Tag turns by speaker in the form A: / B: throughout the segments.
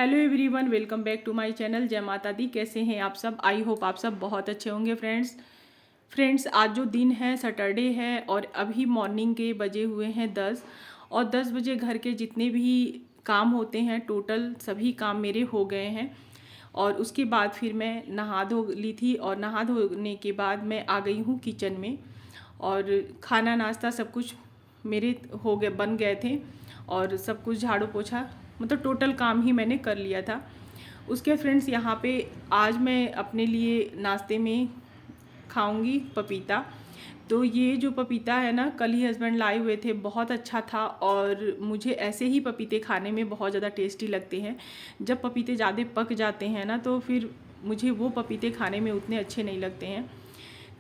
A: Hello everyone, welcome back to my channel. जय माता दी। कैसे हैं आप सब? आई होप आप सब बहुत अच्छे होंगे। फ्रेंड्स आज जो दिन है सैटरडे है और अभी मॉर्निंग के बजे हुए हैं 10 और 10 बजे घर के जितने भी काम होते हैं टोटल सभी काम मेरे हो गए हैं। और उसके बाद फिर मैं नहा धो ली थी और नहा धोने के बाद मैं आ गई हूँ किचन में और खाना नाश्ता सब कुछ मेरे हो गए बन गए थे और सब कुछ झाड़ू पोछा मतलब टोटल काम ही मैंने कर लिया था। उसके फ्रेंड्स यहाँ पे आज मैं अपने लिए नाश्ते में खाऊंगी पपीता। तो ये जो पपीता है ना, कल ही हस्बैंड लाए हुए थे, बहुत अच्छा था और मुझे ऐसे ही पपीते खाने में बहुत ज़्यादा टेस्टी लगते हैं। जब पपीते ज़्यादा पक जाते हैं ना तो फिर मुझे वो पपीते खाने में उतने अच्छे नहीं लगते हैं।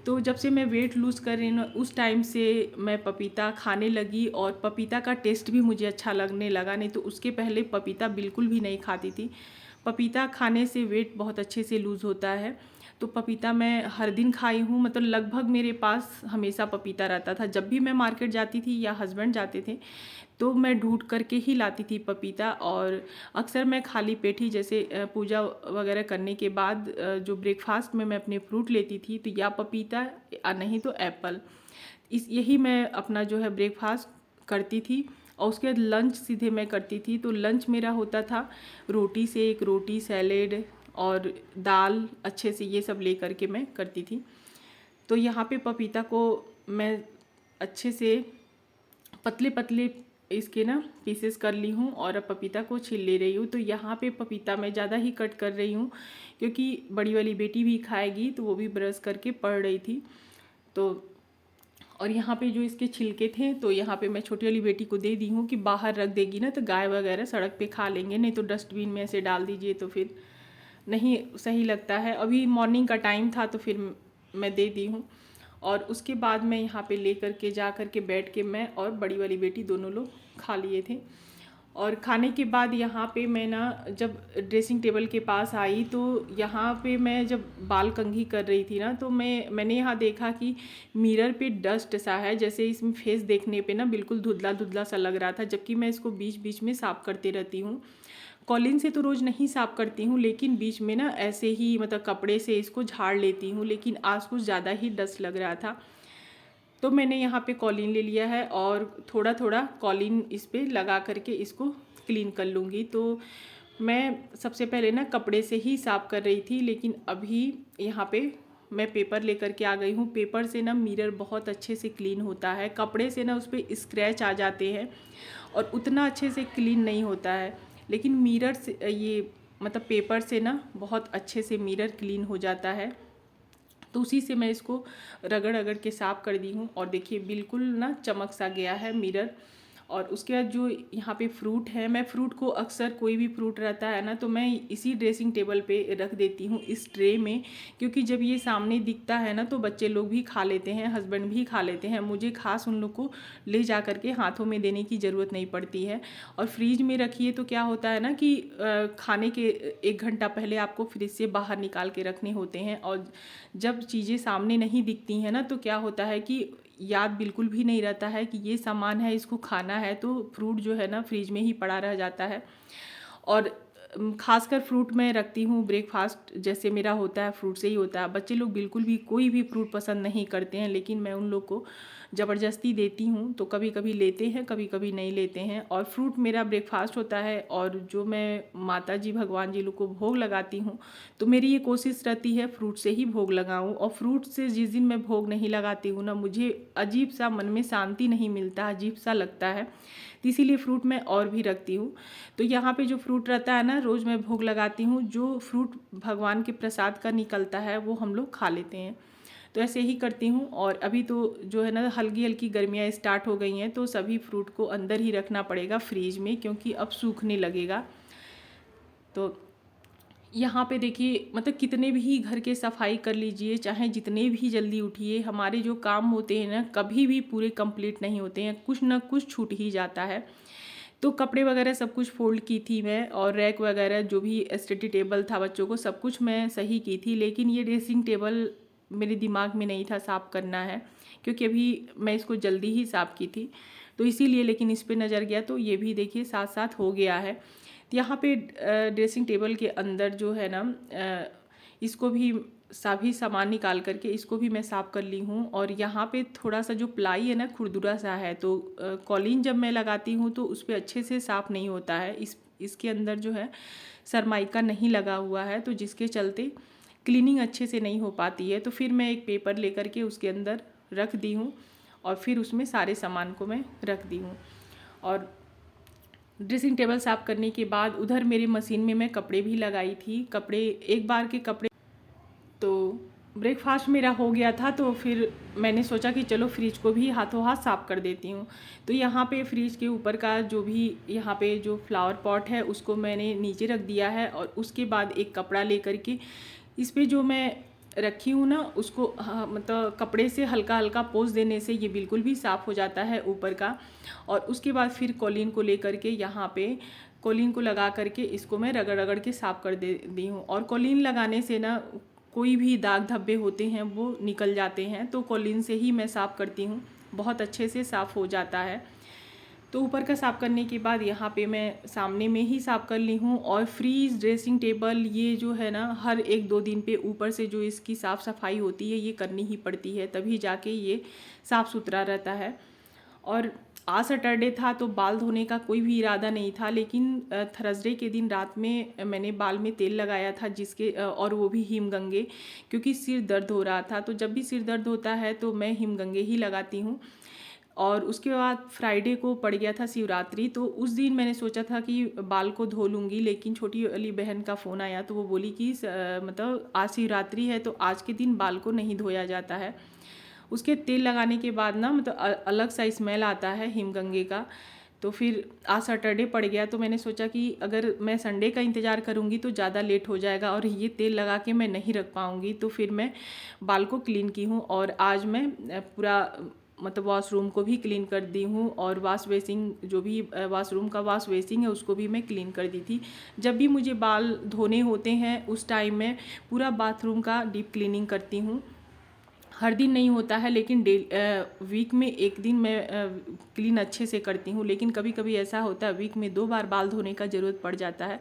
A: तो जब से मैं वेट लूज़ कर रही हूँ उस टाइम से मैं पपीता खाने लगी और पपीता का टेस्ट भी मुझे अच्छा लगने लगा। नहीं तो उसके पहले पपीता बिल्कुल भी नहीं खाती थी। पपीता खाने से वेट बहुत अच्छे से लूज़ होता है। तो पपीता मैं हर दिन खाई हूँ, मतलब लगभग मेरे पास हमेशा पपीता रहता था। जब भी मैं मार्केट जाती थी या हस्बैंड जाते थे तो मैं ढूंढ करके ही लाती थी पपीता। और अक्सर मैं खाली पेट ही, जैसे पूजा वगैरह करने के बाद जो ब्रेकफास्ट में मैं अपने फ्रूट लेती थी तो या पपीता या नहीं तो एप्पल, यही मैं अपना जो है ब्रेकफास्ट करती थी। और उसके बाद लंच सीधे मैं करती थी। तो लंच मेरा होता था रोटी से, एक रोटी, सैलेड और दाल अच्छे से, ये सब ले करके मैं करती थी। तो यहाँ पे पपीता को मैं अच्छे से पतले पतले इसके ना पीसेस कर ली हूँ और अब पपीता को छील ले रही हूँ। तो यहाँ पे पपीता मैं ज़्यादा ही कट कर रही हूँ क्योंकि बड़ी वाली बेटी भी खाएगी तो वो भी ब्रश करके पढ़ रही थी। तो और यहाँ पे जो इसके छिलके थे तो यहाँ पे मैं छोटी वाली बेटी को दे दी हूँ कि बाहर रख देगी ना तो गाय वगैरह सड़क पे खा लेंगे, नहीं तो डस्टबिन में ऐसे डाल दीजिए तो फिर नहीं सही लगता है। अभी मॉर्निंग का टाइम था तो फिर मैं दे दी हूँ। और उसके बाद मैं यहाँ पे ले कर के जा कर के बैठ के मैं और बड़ी वाली बेटी दोनों लोग खा लिए थे। और खाने के बाद यहाँ पे मैं ना जब ड्रेसिंग टेबल के पास आई तो यहाँ पे मैं जब बाल कंघी कर रही थी ना तो मैंने यहाँ देखा कि मिरर पे डस्ट सा है, जैसे इसमें फेस देखने पे ना बिल्कुल धुंधला धुंधला सा लग रहा था। जबकि मैं इसको बीच बीच में साफ़ करते रहती हूँ। कॉलिन से तो रोज़ नहीं साफ़ करती हूँ लेकिन बीच में ना ऐसे ही मतलब कपड़े से इसको झाड़ लेती हूँ, लेकिन आज कुछ ज़्यादा ही डस्ट लग रहा था। तो मैंने यहाँ पे कॉलिन ले लिया है और थोड़ा थोड़ा कॉलिन इस पर लगा करके इसको क्लीन कर लूँगी। तो मैं सबसे पहले ना कपड़े से ही साफ़ कर रही थी, लेकिन अभी यहाँ पे मैं पेपर लेकर के आ गई हूँ। पेपर से ना मिरर बहुत अच्छे से क्लीन होता है, कपड़े से ना उस पर स्क्रैच आ जाते हैं और उतना अच्छे से क्लीन नहीं होता है। लेकिन मिरर से ये मतलब पेपर से ना बहुत अच्छे से मिरर क्लीन हो जाता है। तो उसी से मैं इसको रगड़ रगड़ के साफ़ कर दी हूँ और देखिए बिल्कुल ना चमक सा गया है मिरर। और उसके बाद जो यहाँ पे फ्रूट है, मैं फ्रूट को अक्सर कोई भी फ्रूट रहता है ना तो मैं इसी ड्रेसिंग टेबल पे रख देती हूँ इस ट्रे में, क्योंकि जब ये सामने दिखता है ना तो बच्चे लोग भी खा लेते हैं, हस्बैंड भी खा लेते हैं। मुझे खास उन लोग को ले जा करके हाथों में देने की ज़रूरत नहीं पड़ती है। और फ्रिज में रखिए तो क्या होता है ना कि खाने के 1 घंटा पहले आपको फ्रिज से बाहर निकाल के रखने होते हैं और जब चीज़ें सामने नहीं दिखती हैं ना तो क्या होता है कि याद बिल्कुल भी नहीं रहता है कि ये सामान है, इसको खाना है। तो फ्रूट जो है ना फ्रिज में ही पड़ा रह जाता है। और खासकर फ्रूट मैं रखती हूँ, ब्रेकफास्ट जैसे मेरा होता है फ्रूट से ही होता है। बच्चे लोग बिल्कुल भी कोई भी फ्रूट पसंद नहीं करते हैं, लेकिन मैं उन लोग को ज़बरदस्ती देती हूँ। तो कभी कभी लेते हैं, कभी कभी नहीं लेते हैं। और फ्रूट मेरा ब्रेकफास्ट होता है और जो मैं माता जी भगवान जी लोग को भोग लगाती हूँ तो मेरी ये कोशिश रहती है फ्रूट से ही भोग लगाऊँ। और फ्रूट से जिस दिन मैं भोग नहीं लगाती हूँ ना, मुझे अजीब सा मन में शांति नहीं मिलता, अजीब सा लगता है। तो इसीलिए फ्रूट मैं और भी रखती हूँ। तो यहाँ पे जो फ्रूट रहता है ना रोज़ मैं भोग लगाती हूँ, जो फ्रूट भगवान के प्रसाद का निकलता है वो हम लोग खा लेते हैं। तो ऐसे ही करती हूँ। और अभी तो जो है ना हल्की हल्की गर्मियाँ स्टार्ट हो गई हैं तो सभी फ्रूट को अंदर ही रखना पड़ेगा फ्रीज में, क्योंकि अब सूखने लगेगा। तो यहाँ पे देखिए मतलब कितने भी घर के सफाई कर लीजिए, चाहे जितने भी जल्दी उठिए, हमारे जो काम होते हैं ना कभी भी पूरे कंप्लीट नहीं होते हैं, कुछ ना कुछ छूट ही जाता है। तो कपड़े वगैरह सब कुछ फोल्ड की थी मैं और रैक वगैरह जो भी स्टडी टेबल था बच्चों को सब कुछ मैं सही की थी, लेकिन ये ड्रेसिंग टेबल मेरे दिमाग में नहीं था साफ़ करना है, क्योंकि अभी मैं इसको जल्दी ही साफ़ की थी तो इसीलिए। लेकिन इस पर नज़र गया तो ये भी देखिए साथ साथ हो गया है। तो यहाँ पे ड्रेसिंग टेबल के अंदर जो है ना इसको भी सभी सामान निकाल करके इसको भी मैं साफ़ कर ली हूँ। और यहाँ पे थोड़ा सा जो प्लाई है ना खुरदुरा सा है, तो कॉलिन जब मैं लगाती हूँ तो उस पर अच्छे से साफ़ नहीं होता है। इसके अंदर जो है सरमाइका नहीं लगा हुआ है, तो जिसके चलते क्लीनिंग अच्छे से नहीं हो पाती है। तो फिर मैं एक पेपर लेकर के उसके अंदर रख दी हूँ और फिर उसमें सारे सामान को मैं रख दी हूँ। और ड्रेसिंग टेबल साफ़ करने के बाद उधर मेरी मशीन में मैं कपड़े भी लगाई थी। कपड़े एक बार के कपड़े, तो ब्रेकफास्ट मेरा हो गया था, तो फिर मैंने सोचा कि चलो फ्रिज को भी हाथों हाथ साफ़ कर देती हूँ। तो यहाँ पे फ्रिज के ऊपर का जो भी यहाँ पे जो फ्लावर पॉट है उसको मैंने नीचे रख दिया है। और उसके बाद एक कपड़ा लेकर के इस पे जो मैं रखी हूँ ना उसको मतलब कपड़े से हल्का हल्का पोंछ देने से ये बिल्कुल भी साफ़ हो जाता है ऊपर का। और उसके बाद फिर कॉलिन को लेकर के यहाँ पे कॉलिन को लगा करके इसको मैं रगड़ रगड़ के साफ़ कर दे दी हूँ। और कॉलिन लगाने से ना कोई भी दाग धब्बे होते हैं वो निकल जाते हैं, तो कॉलिन से ही मैं साफ़ करती हूँ, बहुत अच्छे से साफ़ हो जाता है। तो ऊपर का साफ़ करने के बाद यहाँ पे मैं सामने में ही साफ़ कर ली हूँ। और फ्रीज, ड्रेसिंग टेबल ये जो है ना हर 1-2 दिन पे ऊपर से जो इसकी साफ़ सफाई होती है ये करनी ही पड़ती है, तभी जाके ये साफ़ सुथरा रहता है। और आज सैटरडे था तो बाल धोने का कोई भी इरादा नहीं था, लेकिन थर्सडे के दिन रात में मैंने बाल में तेल लगाया था जिसके और वो भी हिमगंगे, क्योंकि सिर दर्द हो रहा था। तो जब भी सिर दर्द होता है तो मैं हिमगंगे ही लगाती हूँ। और उसके बाद फ्राइडे को पड़ गया था शिवरात्रि, तो उस दिन मैंने सोचा था कि बाल को धो लूँगी, लेकिन छोटी वाली बहन का फ़ोन आया तो वो बोली कि मतलब आज शिवरात्रि है तो आज के दिन बाल को नहीं धोया जाता है। उसके तेल लगाने के बाद ना मतलब अलग सा स्मेल आता है हिमगंगे का। तो फिर आज सैटरडे पड़ गया तो मैंने सोचा कि अगर मैं संडे का इंतज़ार करूँगी तो ज़्यादा लेट हो जाएगा और ये तेल लगा के मैं नहीं रख पाऊँगी। तो फिर मैं बाल को क्लीन की हूँ और आज मैं पूरा मतलब वॉशरूम को भी क्लीन कर दी हूँ। और वॉश बेसिंग जो भी वॉशरूम का वॉश बेसिंग है उसको भी मैं क्लीन कर दी थी। जब भी मुझे बाल धोने होते हैं उस टाइम मैं पूरा बाथरूम का डीप क्लीनिंग करती हूँ। हर दिन नहीं होता है, लेकिन वीक में एक दिन मैं क्लीन अच्छे से करती हूँ। लेकिन कभी कभी ऐसा होता है वीक में 2 बार बाल धोने का ज़रूरत पड़ जाता है,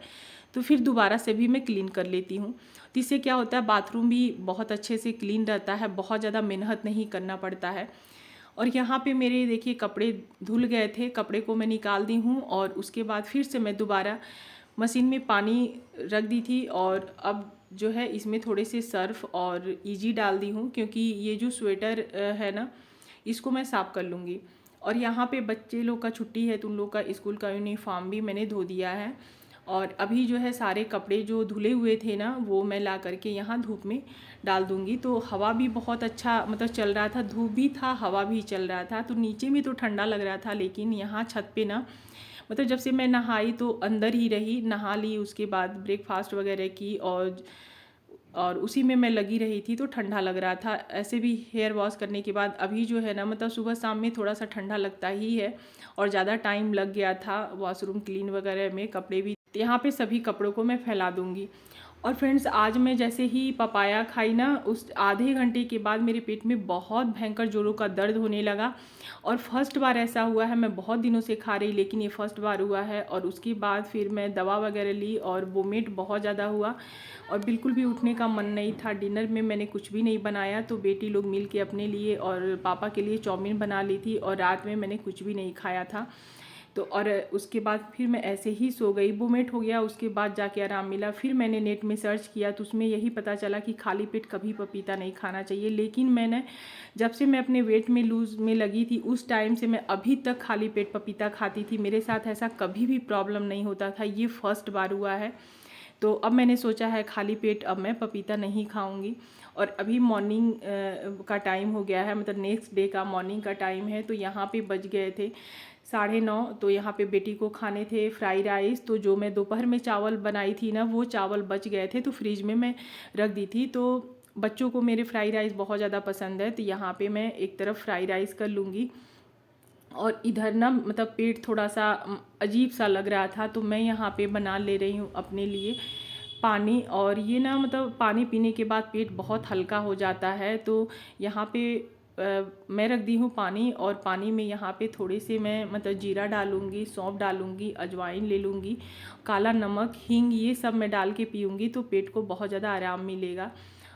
A: तो फिर दोबारा से भी मैं क्लीन कर लेती हूँ। तो इससे क्या होता है बाथरूम भी बहुत अच्छे से क्लीन रहता है, बहुत ज़्यादा मेहनत नहीं करना पड़ता है। और यहाँ पे मेरे देखिए कपड़े धुल गए थे, कपड़े को मैं निकाल दी हूँ और उसके बाद फिर से मैं दोबारा मशीन में पानी रख दी थी। और अब जो है इसमें थोड़े से सर्फ़ और ईजी डाल दी हूँ, क्योंकि ये जो स्वेटर है ना इसको मैं साफ़ कर लूँगी। और यहाँ पे बच्चे लोग का छुट्टी है तो उन लोग का स्कूल का यूनिफॉर्म भी मैंने धो दिया है। और अभी जो है सारे कपड़े जो धुले हुए थे ना वो मैं ला करके यहाँ धूप में डाल दूँगी। तो हवा भी बहुत अच्छा मतलब चल रहा था, धूप भी था, हवा भी चल रहा था, तो नीचे में तो ठंडा लग रहा था, लेकिन यहाँ छत पे ना मतलब जब से मैं नहाई तो अंदर ही रही, नहा ली, उसके बाद ब्रेकफास्ट वगैरह की और उसी में मैं लगी रही थी तो ठंडा लग रहा था। ऐसे भी हेयर वॉश करने के बाद अभी जो है ना मतलब सुबह शाम में थोड़ा सा ठंडा लगता ही है और ज़्यादा टाइम लग गया था वॉशरूम क्लीन वगैरह में। कपड़े भी यहाँ पे सभी कपड़ों को मैं फैला दूँगी। और फ्रेंड्स आज मैं जैसे ही पपाया खाई ना उस आधे घंटे के बाद मेरे पेट में बहुत भयंकर जोरों का दर्द होने लगा। और फर्स्ट बार ऐसा हुआ है, मैं बहुत दिनों से खा रही लेकिन ये फर्स्ट बार हुआ है। और उसके बाद फिर मैं दवा वगैरह ली और वोमिट बहुत ज़्यादा हुआ और बिल्कुल भी उठने का मन नहीं था। डिनर में मैंने कुछ भी नहीं बनाया, तो बेटी लोग मिल के अपने लिए और पापा के लिए चाउमीन बना ली थी और रात में मैंने कुछ भी नहीं खाया था। तो और उसके बाद फिर मैं ऐसे ही सो गई, वोमिट हो गया, उसके बाद जाके आराम मिला। फिर मैंने नेट में सर्च किया तो उसमें यही पता चला कि खाली पेट कभी पपीता नहीं खाना चाहिए। लेकिन मैंने जब से मैं अपने वेट में लूज़ में लगी थी उस टाइम से मैं अभी तक खाली पेट पपीता खाती थी, मेरे साथ ऐसा कभी भी प्रॉब्लम नहीं होता था, ये फर्स्ट बार हुआ है। तो अब मैंने सोचा है खाली पेट अब मैं पपीता नहीं खाऊंगी। और अभी मॉर्निंग का टाइम हो गया है, मतलब नेक्स्ट डे का मॉर्निंग का टाइम है। तो यहाँ पे बज गए थे 9:30। तो यहाँ पे बेटी को खाने थे फ्राई राइस, तो जो मैं दोपहर में चावल बनाई थी ना वो चावल बच गए थे तो फ्रिज में मैं रख दी थी। तो बच्चों को मेरे फ्राई राइस बहुत ज़्यादा पसंद है, तो यहाँ पे मैं एक तरफ फ्राई राइस कर लूँगी। और इधर ना मतलब पेट थोड़ा सा अजीब सा लग रहा था तो मैं यहाँ पे बना ले रही हूँ अपने लिए पानी। और ये ना मतलब पानी पीने के बाद पेट बहुत हल्का हो जाता है, तो यहाँ पे मैं रख दी हूँ पानी, और पानी में यहाँ पे थोड़े से मैं मतलब जीरा डालूँगी, सौंफ डालूँगी, अजवाइन ले लूँगी, काला नमक, हींग, ये सब मैं डाल के पीऊँगी तो पेट को बहुत ज़्यादा आराम मिलेगा।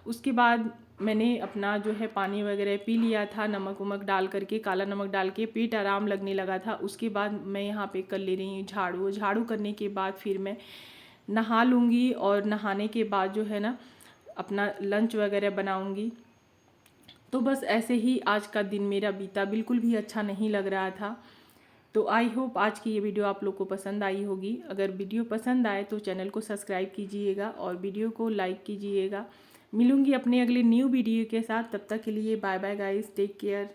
A: उसके बाद मैंने अपना जो है पानी वगैरह पी लिया था, नमक वमक डाल करके, काला नमक डाल के पेट आराम लगने लगा था। उसके बाद मैं यहाँ पे कर ले रही हूँ झाड़ू। झाड़ू करने के बाद फिर मैं नहा लूँगी, और नहाने के बाद जो है ना अपना लंच वगैरह बनाऊँगी। तो बस ऐसे ही आज का दिन मेरा बीता, बिल्कुल भी अच्छा नहीं लग रहा था। तो आई होप आज की ये वीडियो आप लोग को पसंद आई होगी। अगर वीडियो पसंद आए तो चैनल को सब्सक्राइब कीजिएगा और वीडियो को लाइक कीजिएगा। मिलूंगी अपने अगले न्यू वीडियो के साथ, तब तक के लिए bye bye guys, take care.